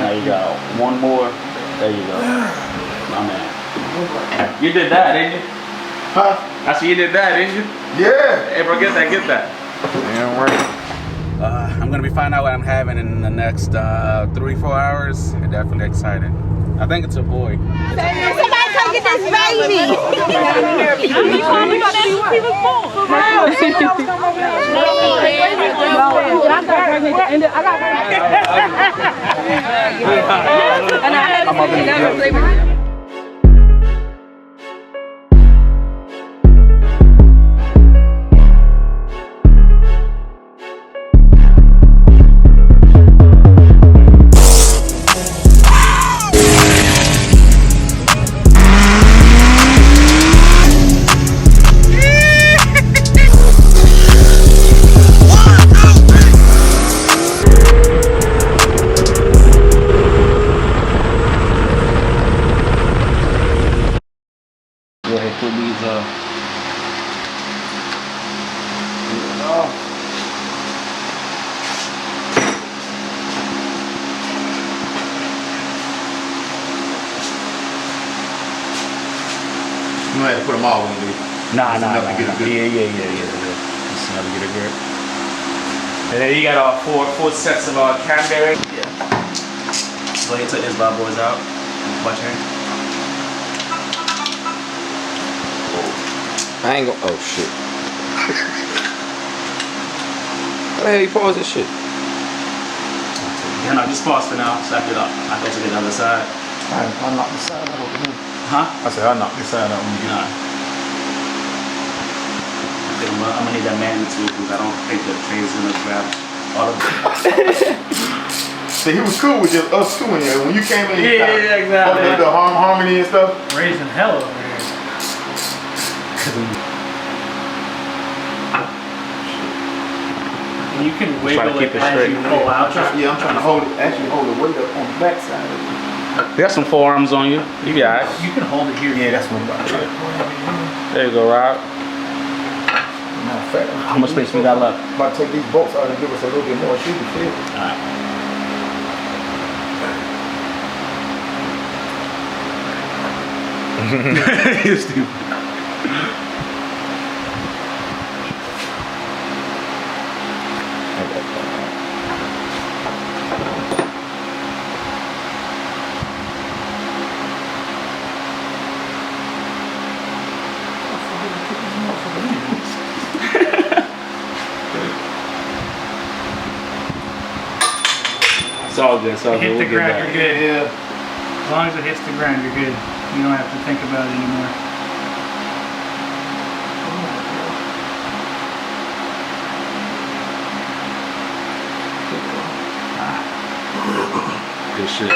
Now you got one more. There you go. My man. You did that, didn't you? Huh? I see you did that, didn't you? Yeah. Hey, bro, get that, get that. Damn right. I'm gonna be finding out what I'm having in the next 3-4 hours. Definitely excited. I think it's a boy. Somebody come get this baby. Go ahead, put these You might have to put them all on, dude. Nah. Enough to get it good. Yeah. Just enough to get it good. And then you got four sets of cranberry. Yeah. Go ahead, take these bad boys out. Watch your hand. I ain't gonna. Oh shit. How the hell you pause this shit? Yeah, no, just pause for now. So I can go to the other side. I knocked the side out over here. Huh? I said I knocked this side out when you get Nah. I'm gonna need that magnitude because I don't think the train's gonna grab all of it. See, he was cool with just us two in here. When you came in, Yeah, exactly. The harmony and stuff. Raising hell over here. And you can wiggle it as you pull out. Yeah, I'm trying to hold it. Actually, hold the weight up on the back side of it. You got some forearms on you. You got it. You can hold it here. Yeah, that's what I'm about to do. There you go, Rob. Matter of fact, How much space we got left? about to take these bolts out and give us a little bit more shooting feel. Alright. You're stupid. It's all good. It's all good. Hit the We'll get ground, that. you're good. Yeah. As long as it hits the ground, you're good. You don't have to think about it anymore. Good shit.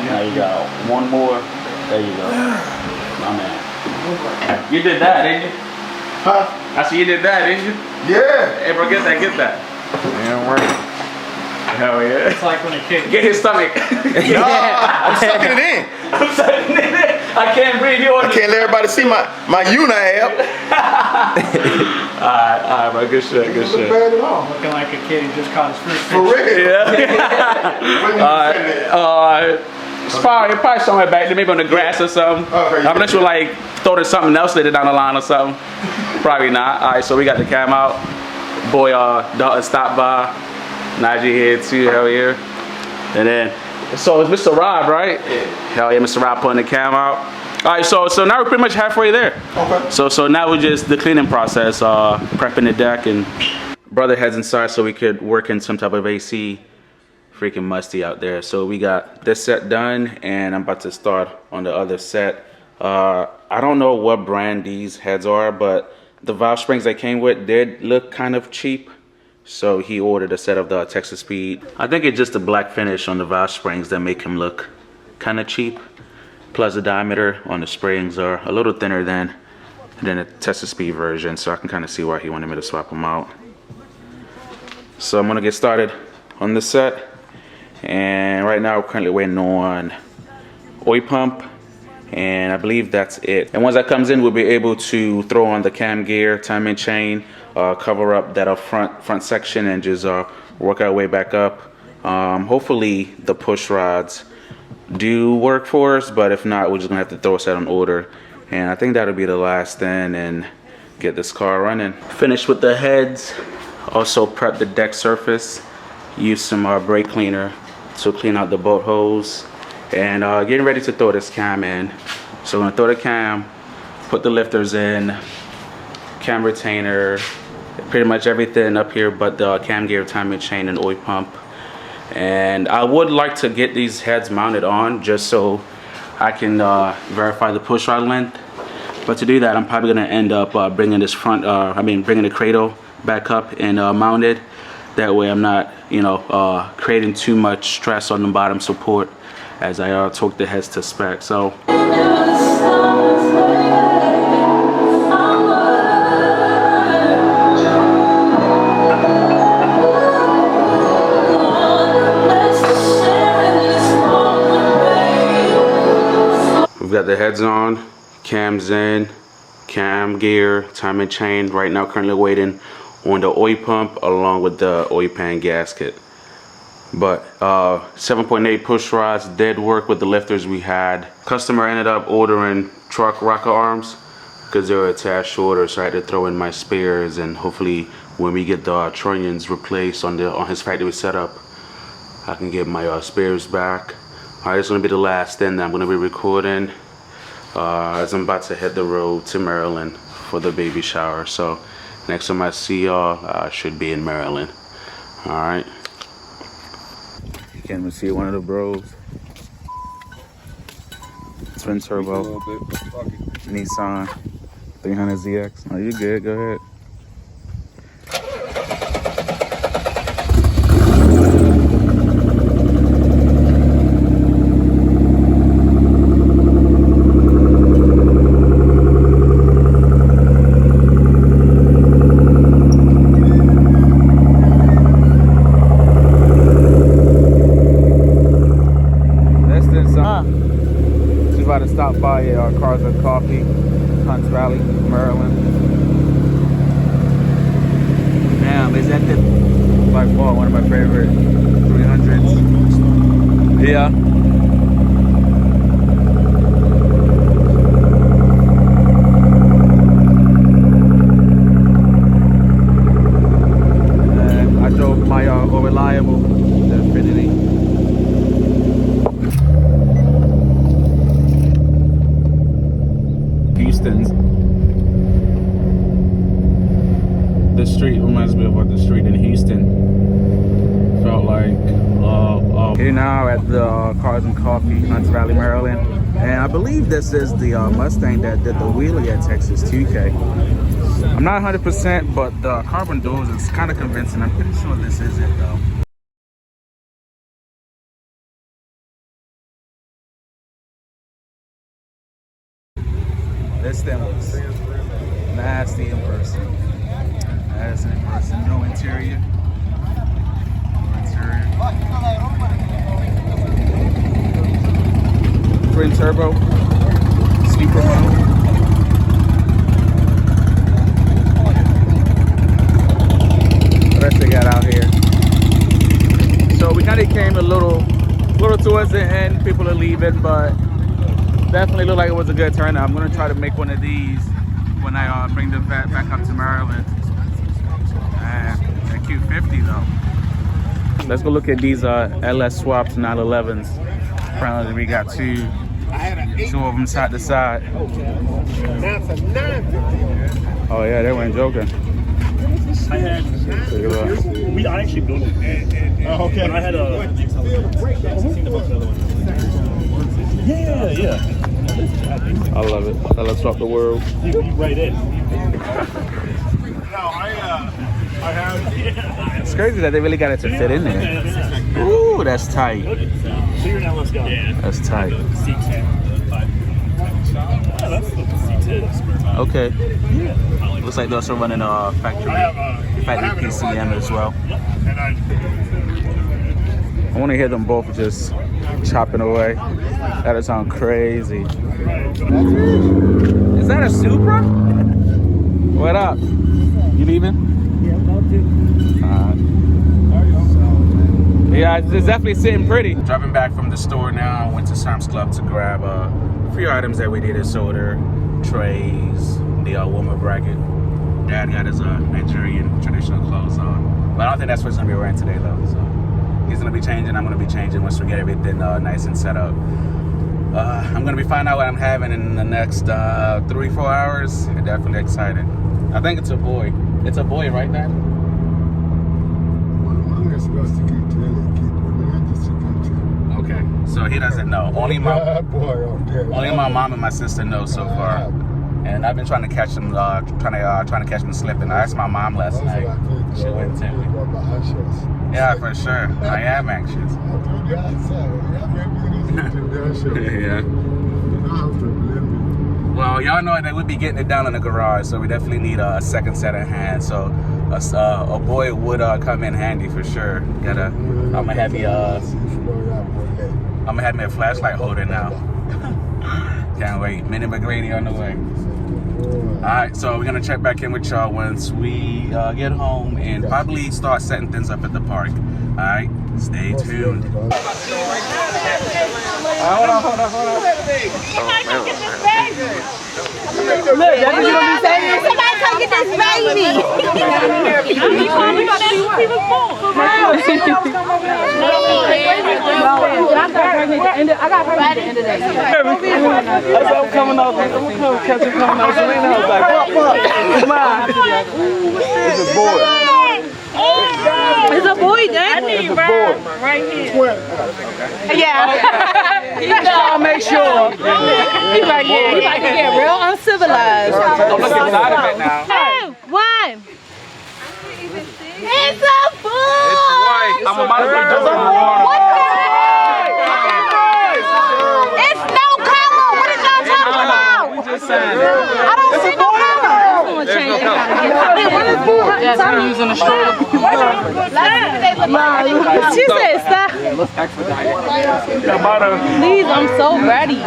Now you got one more. There you go. My man. You did that, didn't you? Huh? I see you did that, didn't you? Yeah. Hey, bro, get that, get that. Damn right. Hell yeah. It's like when a kid. Get his stomach. No, I'm sucking it in. I'm sucking it in. I can't breathe. You I can't let everybody see my Una app. Alright, bro. Good shit. It look bad at all. Looking like a kid who just caught his first For fish. real. Yeah. Alright. It's probably somewhere back there, maybe on the grass or something. Okay, I'm not sure, like, throwing something else later down the line or something. Probably not. Alright, so we got the cam out. Boy, Dalton stopped by. Najee here too, hell yeah. And then, so it's Mr. Rob, right? Yeah. Hell yeah, Mr. Rob putting the cam out. Alright, so now we're pretty much halfway there. Okay. So now we're just the cleaning process, prepping the deck, and brother heads inside so we could work in some type of AC. Freaking musty out there. So we got this set done, and I'm about to start on the other set. I don't know what brand these heads are, but the valve springs they came with did look kind of cheap. So he ordered a set of the Texas Speed. I think it's just the black finish on the valve springs that make him look kind of cheap. Plus the diameter on the springs are a little thinner than the Texas Speed version. So I can kind of see why he wanted me to swap them out. So I'm gonna get started on this set. And right now we're currently waiting on oil pump, and I believe that's it. And once that comes in, we'll be able to throw on the cam gear, timing chain, cover up that up front section and just work our way back up. Hopefully the push rods do work for us, but if not, we're just gonna have to throw a set on order, and I think that'll be the last thing and get this car running. Finished with the heads. Also prep the deck surface. Use some brake cleaner to clean out the bolt hose, and getting ready to throw this cam in. So I'm gonna throw the cam, put the lifters in, cam retainer, pretty much everything up here but the cam gear, timing chain, and oil pump. And I would like to get these heads mounted on just so I can verify the push rod length. But to do that, I'm probably gonna end up bringing this bringing the cradle back up and mounted. That way I'm not, you know, creating too much stress on the bottom support as I torque the heads to spec. So. We've got the heads on, cams in, cam gear, timing chain. Right now currently waiting on the oil pump along with the oil pan gasket. But 7.8 push rods did work with the lifters we had. Customer ended up ordering truck rocker arms because they were a tad shorter, so I had to throw in my spares, and hopefully when we get the trunnions replaced on his factory setup, I can get my spares back. Alright, this is going to be the last thing that I'm going to be recording as I'm about to hit the road to Maryland for the baby shower. So next time I see y'all, I should be in Maryland. Alright. You can't even see one of the bros. Twin turbo. Nissan 300ZX. Oh, you good? Go ahead. About to stop by Cars and Coffee, Hunts Valley, Maryland. Damn, is that the by far one of my favorite 300s? Yeah. And I drove my reliable Infinity. Houston's. This street reminds me of what the street in Houston felt like. Here now at the Cars and Coffee, Hunts Valley, Maryland, and I believe this is the Mustang that did the wheelie at Texas 2K. I'm not 100%, but the carbon doors is kind of convincing. I'm pretty sure this is it though. This thing was nasty in person. Nasty in person. No interior. No interior. Twin turbo. Sleeper mode. What else they got out here? So we kind of came a little towards the end. People are leaving, but definitely looked like it was a good turnout. I'm gonna try to make one of these when I bring them back up to Maryland. They're Q50 though. Let's go look at these LS swaps 911s. Apparently we got two of them side to side. Oh yeah, they weren't joking. I actually built it. Oh, okay. But I had a. Yeah. I love it. Let's swap the world. You right in. I have. It's crazy that they really got it to fit in there. Ooh, that's tight. So you're now, let's go. Yeah. That's tight. C10. Yeah, that's the C10. Okay. Yeah. Looks like they're also running a factory PCM as well. I want to hear them both just chopping away. That'll sound crazy. Is that a Supra? What up? You leaving? Yeah, it's definitely sitting pretty. Driving back from the store now. Went to Sam's Club to grab a few items that we needed: soda, trays, the warmer bracket. Dad got his Nigerian traditional clothes on, but I don't think that's what he's gonna be wearing today though. So he's gonna be changing. I'm gonna be changing once we get everything nice and set up. I'm gonna be finding out what I'm having in the next 3-4 hours. I'm definitely excited. I think it's a boy. It's a boy, right, Dad? Okay, so he doesn't know. Only my mom and my sister know so far. And I've been trying to catch him, trying to catch him slipping. I asked my mom last night. She wouldn't tell me. Yeah, for sure. I am anxious. Yeah. Well, y'all know that we'll be getting it down in the garage, so we definitely need a second set of hands. So a boy would come in handy for sure. I'm gonna have me a flashlight holder now. Can't wait. Minnie McGrady on the way. Alright, so we're gonna check back in with y'all once we get home and probably start setting things up at the park. Alright, stay tuned. Hold on. Look, that's what you gonna be saying? Somebody come get this baby. I got her at the end of that year. I'm coming out. I'm coming catch him coming out. Selena was like, what? Come on. It's a boy. It's a boy, Dad. It's a boy. Right here. Yeah. I'll make sure. He's like, yeah, he like to get real uncivilized. Don't look inside of it now. 2, 1. It's a boy. It's white. I'm about to be jumping in the water. What the heck? It's no color. What is y'all talking about? We just saying. I don't see no color. There's no color. I'm using a stroller. She said, stop. Please, I'm so ready.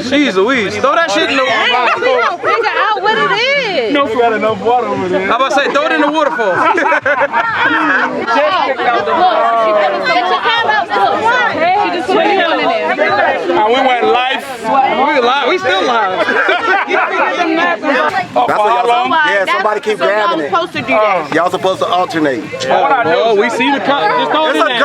Jeez Louise. Throw that shit in the water. We don't figure out what it is. No, we got enough water over there. How about say throw it in the waterfall? Look, she put your hand up. She just put it on in there. We went live. We still live. That's what y'all, yeah, somebody keep grabbing it. Supposed to do that. Y'all supposed to alternate. Oh, we see the cut. Just throw it in there.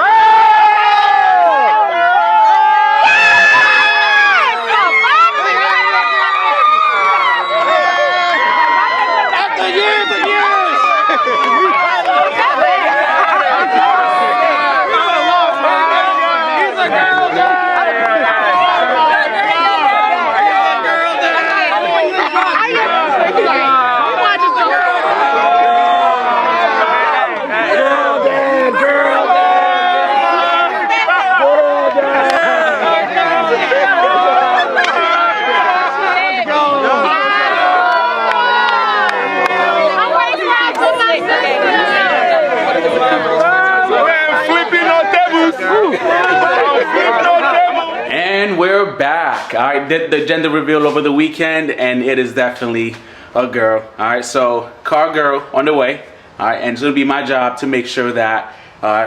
And we're back. All right, did the gender reveal over the weekend, and it is definitely a girl. All right, so car girl on the way. All right, and it's gonna be my job to make sure that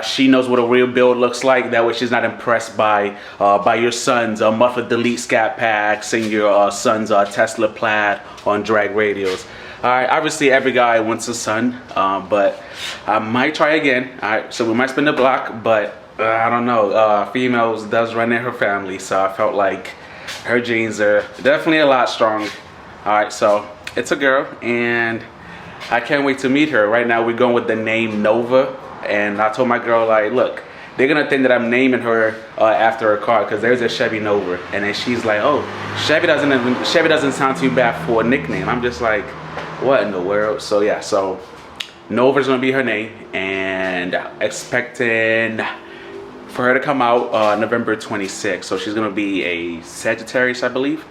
she knows what a real build looks like. That way she's not impressed by your son's muffler delete scat packs and your son's Tesla plaid on drag radios. All right, obviously every guy wants a son, but I might try again. All right, so we might spin the block, but I don't know. Females does run in her family, so I felt like her genes are definitely a lot strong. All right, so it's a girl, and I can't wait to meet her. Right now we're going with the name Nova, and I told my girl, like, look, they're gonna think that I'm naming her after her car, because there's a Chevy Nova, and then she's like, oh, Chevy doesn't sound too bad for a nickname. I'm just like, what in the world? So yeah, so Nova's gonna be her name, and expecting for her to come out November 26th. So she's gonna be a Sagittarius, I believe.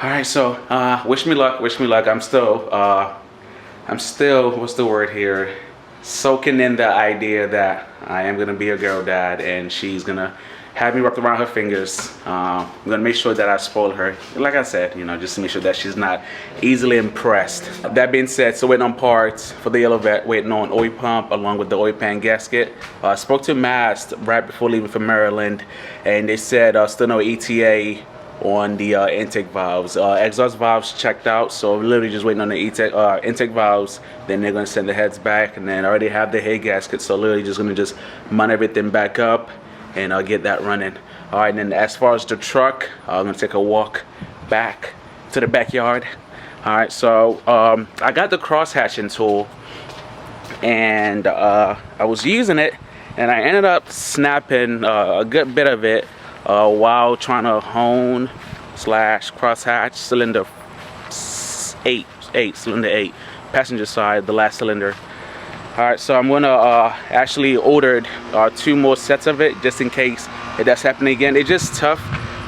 All right, so wish me luck. I'm still, what's the word here? Soaking in the idea that I am gonna be a girl dad, and she's gonna had me wrapped around her fingers. I'm gonna make sure that I spoil her. Like I said, you know, just to make sure that she's not easily impressed. That being said, so waiting on parts for the yellow vet, waiting on oil pump along with the oil pan gasket. Spoke to Mast right before leaving for Maryland, and they said still no ETA on the intake valves. Exhaust valves checked out, so literally just waiting on the intake valves. Then they're gonna send the heads back, and then I already have the head gasket, so literally just gonna mount everything back up and I'll get that running. All right, and then as far as the truck, I'm gonna take a walk back to the backyard. All right, so I got the cross hatching tool, and I was using it, and I ended up snapping a good bit of it while trying to hone / cross hatch cylinder 8, cylinder 8, passenger side, the last cylinder. All right, so I'm gonna actually ordered 2 more sets of it just in case if that's happening again. It's just tough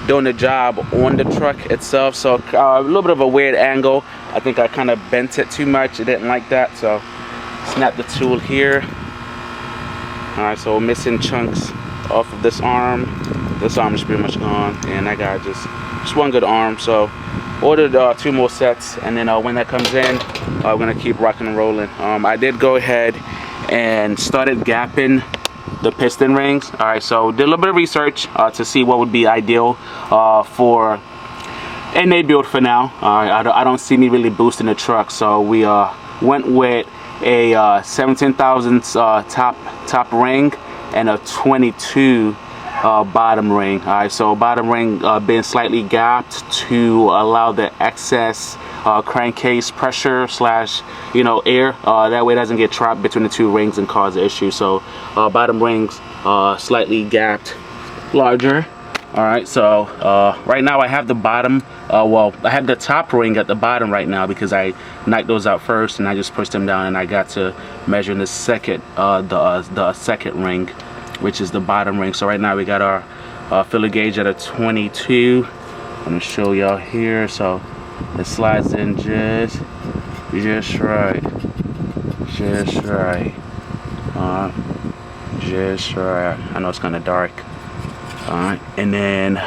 doing the job on the truck itself, so a little bit of a weird angle. I think I kind of bent it too much. I didn't like that, so snap the tool here. All right, so we're missing chunks off of this arm. This arm is pretty much gone, and I got just one good arm. So ordered 2 more sets, and then when that comes in, we're gonna keep rocking and rolling. I did go ahead and started gapping the piston rings. All right, so did a little bit of research to see what would be ideal for NA build for now. I don't see me really boosting the truck, so we went with a 17 thousandths top ring and a 22 bottom ring. All right, so bottom ring being slightly gapped to allow the excess crankcase pressure / air, that way it doesn't get trapped between the 2 rings and cause an issue. So bottom rings slightly gapped larger. All right, so right now I have the bottom, well, I have the top ring at the bottom right now because I knocked those out first and I just pushed them down, and I got to measure the second the second ring, which is the bottom ring. So right now we got our filler gauge at a 22. I'm gonna show y'all here. So it slides in just right, just right. I know it's kind of dark. All right, and then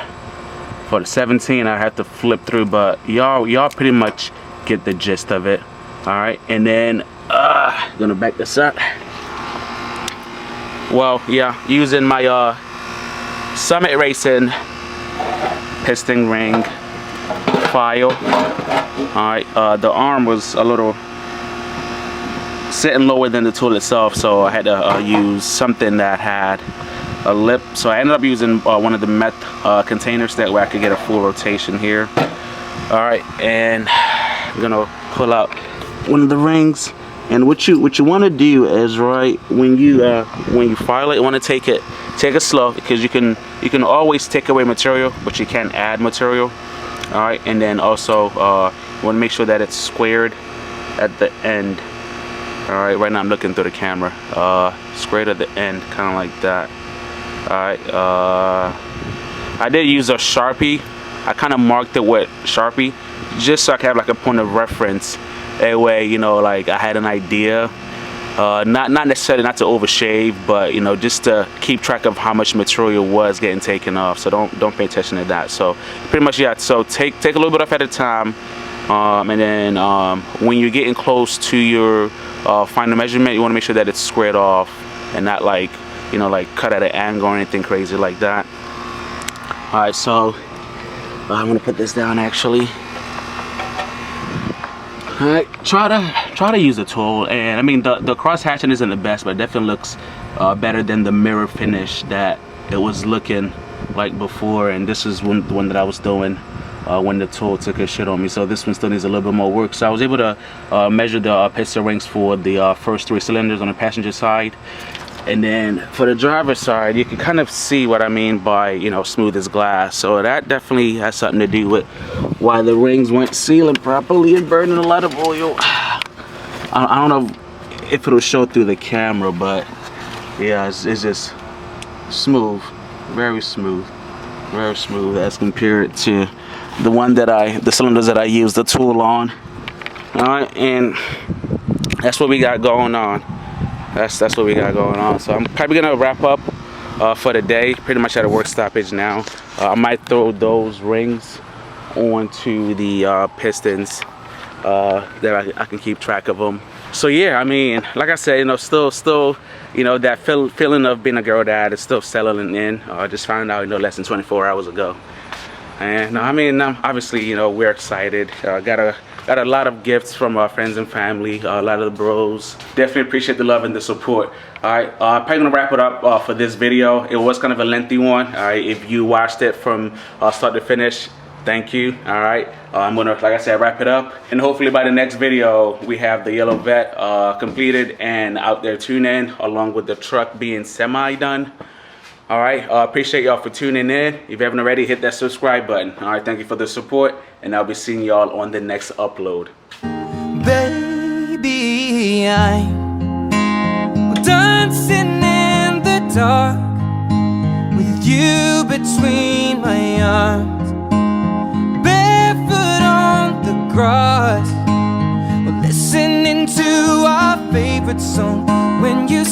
for the 17, I have to flip through, but y'all pretty much get the gist of it. All right, and then gonna back this up. Well, yeah, using my Summit Racing piston ring file. All right, the arm was a little sitting lower than the tool itself, so I had to use something that had a lip. So I ended up using one of the meth containers, that way I could get a full rotation here. All right, and I'm gonna pull out one of the rings. And what you want to do is, right, when you file it, you want to take it slow, because you can always take away material, but you can't add material. All right, and then also you want to make sure that it's squared at the end. All right, right now I'm looking through the camera. Squared at the end, kind of like that. All right, I did use a Sharpie. I kind of marked it with Sharpie just so I could have like a point of reference. That way, like I had an idea, not necessarily not to overshave, but just to keep track of how much material was getting taken off. So don't pay attention to that. So pretty much, yeah. So take a little bit off at a time, and then when you're getting close to your final measurement, you want to make sure that it's squared off and not like like cut at an angle or anything crazy like that. All right, so I'm gonna put this down actually. All right, try to use the tool, and I mean the cross hatching isn't the best, but it definitely looks better than the mirror finish that it was looking like before. And this is the one that I was doing when the tool took a shit on me. So this one still needs a little bit more work. So I was able to measure the piston rings for the first 3 cylinders on the passenger side. And then for the driver's side, you can kind of see what I mean by, smooth as glass. So that definitely has something to do with why the rings weren't sealing properly and burning a lot of oil. I don't know if it'll show through the camera, but yeah, it's just smooth, very smooth as compared to the cylinders that I used the tool on. All right, and that's what we got going on. That's what we got going on. So I'm probably gonna wrap up for the day. Pretty much at a work stoppage now. I might throw those rings onto the pistons that I can keep track of them. So yeah, I mean, like I said, you know, still, you know, that feeling of being a girl dad is still settling in. I just found out, you know, less than 24 hours ago. And I mean, obviously, you know, we're excited. Got a lot of gifts from our friends and family, a lot of the bros. Definitely appreciate the love and the support. All right, probably gonna wrap it up for this video. It was kind of a lengthy one. All right, if you watched it from start to finish, thank you. All right, I'm gonna, like I said, wrap it up, and hopefully by the next video we have the yellow vet completed and out there tuning, along with the truck being semi done. All right, appreciate y'all for tuning in. If you haven't already, hit that subscribe button. All right, thank you for the support, and I'll be seeing y'all on the next upload. Baby, I'm dancing in the dark with you between my arms, barefoot on the grass, we're listening to our favorite song when you